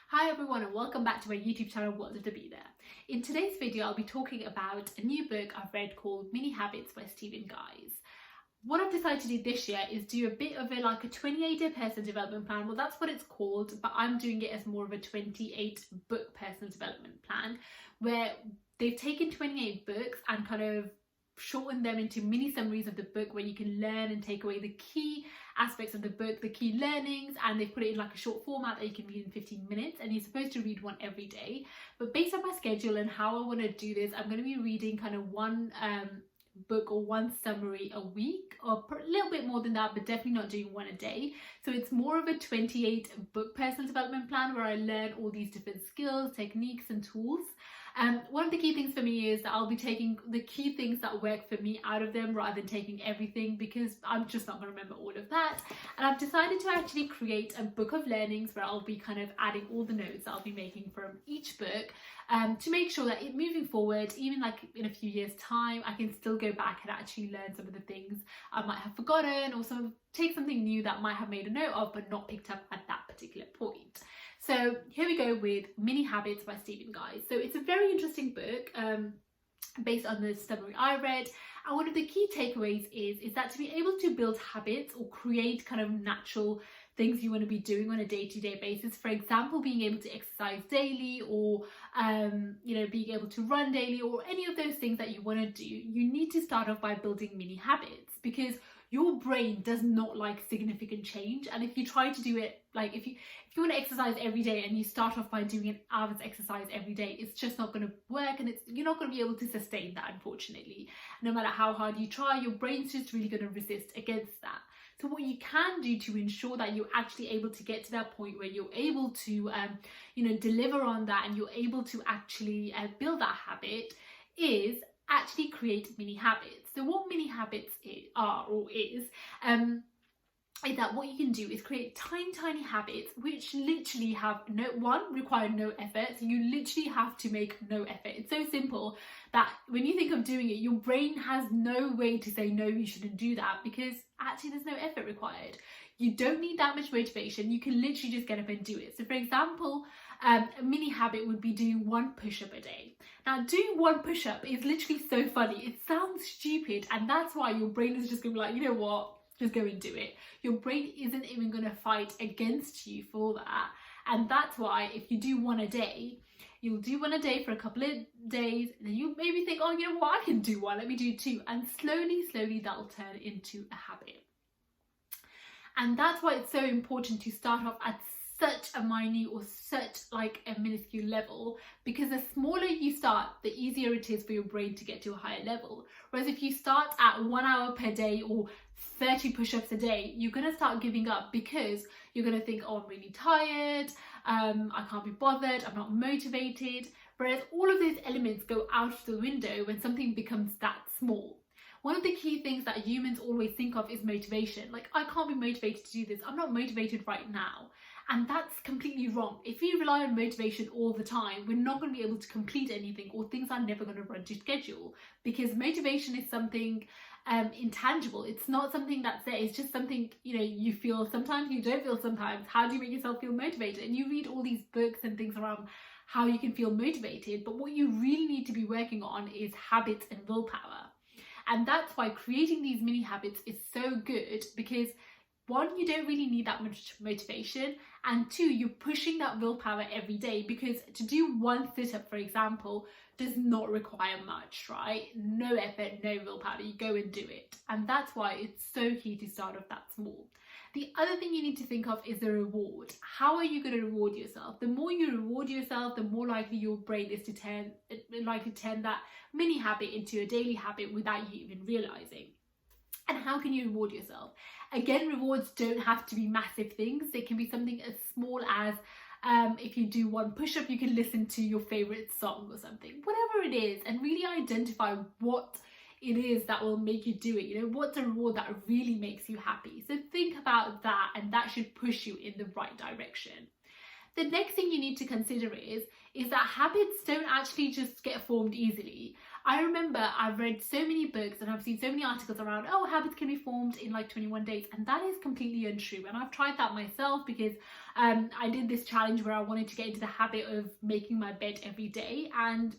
Hi everyone and welcome back to my YouTube channel, World of the Be There. In today's video, I'll be talking about a new book I've read called Mini Habits by Stephen Guise. What I've decided to do this year is do a bit of a 28-day personal development plan. Well, that's what it's called, but I'm doing it as more of a 28-book personal development plan where they've taken 28 books and kind of shortened them into mini summaries of the book where you can learn and take away the key aspects of the book, the key learnings, and they've put it in like a short format that you can read in 15 minutes, and you're supposed to read one every day. But based on my schedule and how I want to do this, I'm going to be reading kind of one book or one summary a week, or a little bit more than that, but definitely not doing one a day. So it's more of a 28 book personal development plan where I learn all these different skills, techniques and tools. One of the key things for me is that I'll be taking the key things that work for me out of them rather than taking everything, because I'm just not going to remember all of that. And I've decided to actually create a book of learnings where I'll be kind of adding all the notes that I'll be making from each book to make sure that moving forward, even like in a few years time, I can still go back and actually learn some of the things I might have forgotten, or take something new that I might have made a note of but not picked up at that particular point. So here we go with Mini Habits by Stephen Guise. So it's a very interesting book based on the summary I read. And one of the key takeaways is that to be able to build habits or create kind of natural things you want to be doing on a day-to-day basis, for example, being able to exercise daily, or being able to run daily, or any of those things that you want to do, you need to start off by building mini habits, because your brain does not like significant change. And if you try to do it, like if you want to exercise every day and you start off by doing an hour's exercise every day, it's just not going to work, and you're not going to be able to sustain that, unfortunately. No matter how hard you try, your brain's just really going to resist against that. So what you can do to ensure that you're actually able to get to that point where you're able to deliver on that and you're able to actually build that habit is actually create mini habits. So what mini habits is that what you can do is create tiny habits which literally have require no effort. So you literally have to make no effort. It's so simple that when you think of doing it, your brain has no way to say no, you shouldn't do that, because actually there's no effort required. You don't need that much motivation. You can literally just get up and do it. So for example, a mini habit would be doing one push-up a day. Now, doing one push-up is literally so funny. It sounds stupid, and that's why your brain is just going to be like, you know what, just go and do it. Your brain isn't even going to fight against you for that. And that's why if you do one a day, you'll do one a day for a couple of days, and then you maybe think, oh, you know what, I can do one, let me do two. And slowly that'll turn into a habit. And that's why it's so important to start off at such a minute or such like a minuscule level, because the smaller you start, the easier it is for your brain to get to a higher level. Whereas if you start at 1 hour per day or 30 push-ups a day, you're going to start giving up, because you're going to think, oh, I'm really tired, I can't be bothered, I'm not motivated. Whereas all of those elements go out of the window when something becomes that small. One of the key things that humans always think of is motivation. Like, I can't be motivated to do this, I'm not motivated right now. And that's completely wrong. If we rely on motivation all the time, we're not going to be able to complete anything, or things are never going to run to schedule, because motivation is something intangible. It's not something that's there. It's just something, you feel sometimes, you don't feel sometimes. How do you make yourself feel motivated? And you read all these books and things around how you can feel motivated, but what you really need to be working on is habits and willpower. And that's why creating these mini habits is so good, because one, you don't really need that much motivation, and two, you're pushing that willpower every day, because to do one sit-up, for example, does not require much, right? No effort, no willpower, you go and do it. And that's why it's so key to start off that small. The other thing you need to think of is the reward. How are you going to reward yourself? The more you reward yourself, the more likely your brain is to turn that mini habit into a daily habit without you even realizing. And how can you reward yourself? Again, rewards don't have to be massive things. It can be something as small as if you do one push-up, you can listen to your favorite song or something, whatever it is, and really identify what it is that will make you do it. What's a reward that really makes you happy? So think about that, and that should push you in the right direction. the next thing you need to consider is that habits don't actually just get formed easily. I remember I've read so many books and I've seen so many articles around, oh, habits can be formed in like 21 days, and that is completely untrue. And I've tried that myself because I did this challenge where I wanted to get into the habit of making my bed every day, and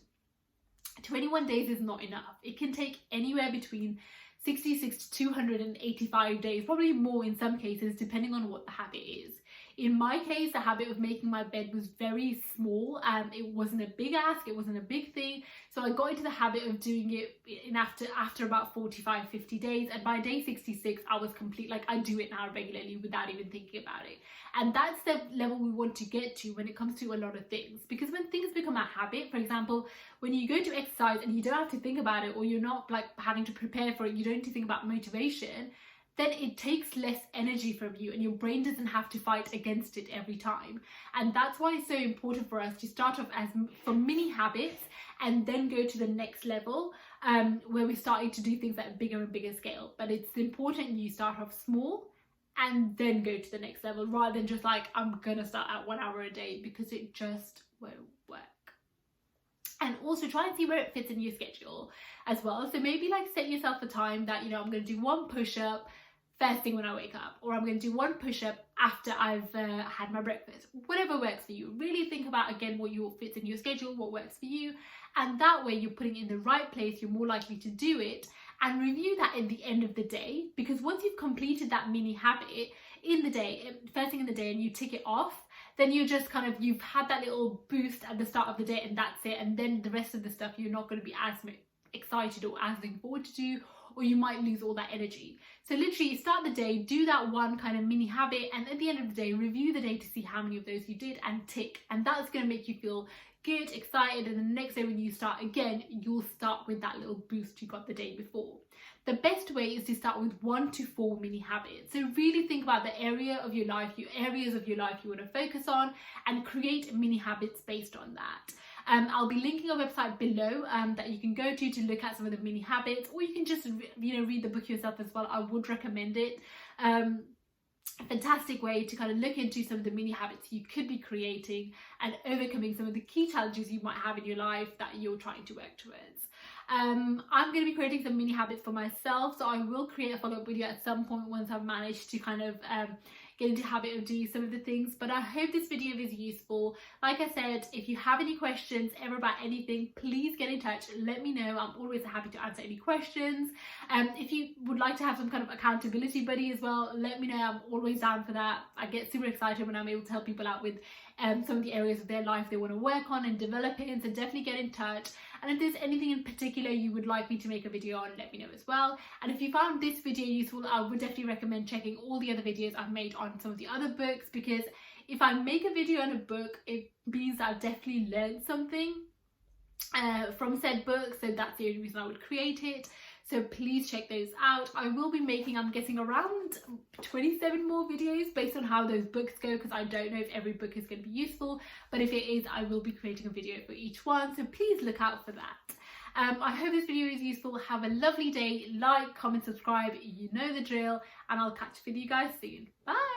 21 days is not enough. It can take anywhere between 66 to 285 days, probably more in some cases, depending on what the habit is. In my case, the habit of making my bed was very small. It wasn't a big ask, it wasn't a big thing. So I got into the habit of doing it after about 45, 50 days. And by day 66, I was complete. Like, I do it now regularly without even thinking about it. And that's the level we want to get to when it comes to a lot of things. Because when things become a habit, for example, when you go to exercise and you don't have to think about it, or you're not like having to prepare for it, you don't need to think about motivation, then it takes less energy from you and your brain doesn't have to fight against it every time. And that's why it's so important for us to start off from mini habits and then go to the next level, where we're starting to do things at a bigger and bigger scale. But it's important you start off small and then go to the next level, rather than just like, I'm gonna start at 1 hour a day, because it just won't work. And also try and see where it fits in your schedule as well. So maybe like set yourself a time that, you know, I'm going to do 1 push-up first thing when I wake up, or I'm going to do 1 push-up after I've had my breakfast. Whatever works for you. Really think about, again, what fits in your schedule, what works for you. And that way you're putting it in the right place, you're more likely to do it. And review that at the end of the day, because once you've completed that mini habit in the day, first thing in the day, and you tick it off, then you're just kind of, you've had that little boost at the start of the day and that's it. And then the rest of the stuff you're not going to be as excited or as looking forward to do, or you might lose all that energy. So literally start the day, do that 1 kind of mini habit, and at the end of the day, review the day to see how many of those you did and tick. And that's going to make you feel good, excited, and the next day when you start again, you'll start with that little boost you got the day before. The best way is to start with 1 to 4 mini habits. So really think about the areas of your life you want to focus on, and create mini habits based on that. I'll be linking a website below that you can go to look at some of the mini habits, or you can just read the book yourself as well. I would recommend it. Fantastic way to kind of look into some of the mini habits you could be creating and overcoming some of the key challenges you might have in your life that you're trying to work towards. I'm going to be creating some mini habits for myself, so I will create a follow-up video at some point once I've managed to kind of get into the habit of doing some of the things. But I hope this video is useful. Like I said, if you have any questions ever about anything, please get in touch, let me know. I'm always happy to answer any questions. If you would like to have some kind of accountability buddy as well, let me know. I'm always down for that. I get super excited when I'm able to help people out with some of the areas of their life they want to work on and develop in, so definitely get in touch. And if there's anything in particular you would like me to make a video on, let me know as well. And if you found this video useful, I would definitely recommend checking all the other videos I've made on some of the other books, because if I make a video on a book, it means I've definitely learned something from said book, so that's the only reason I would create it. So please check those out. I will be making, I'm guessing, around 27 more videos based on how those books go, because I don't know if every book is going to be useful, but if it is, I will be creating a video for each one, so please look out for that. I hope this video is useful. Have a lovely day. Like, comment, subscribe, you know the drill, and I'll catch up with you guys soon. Bye!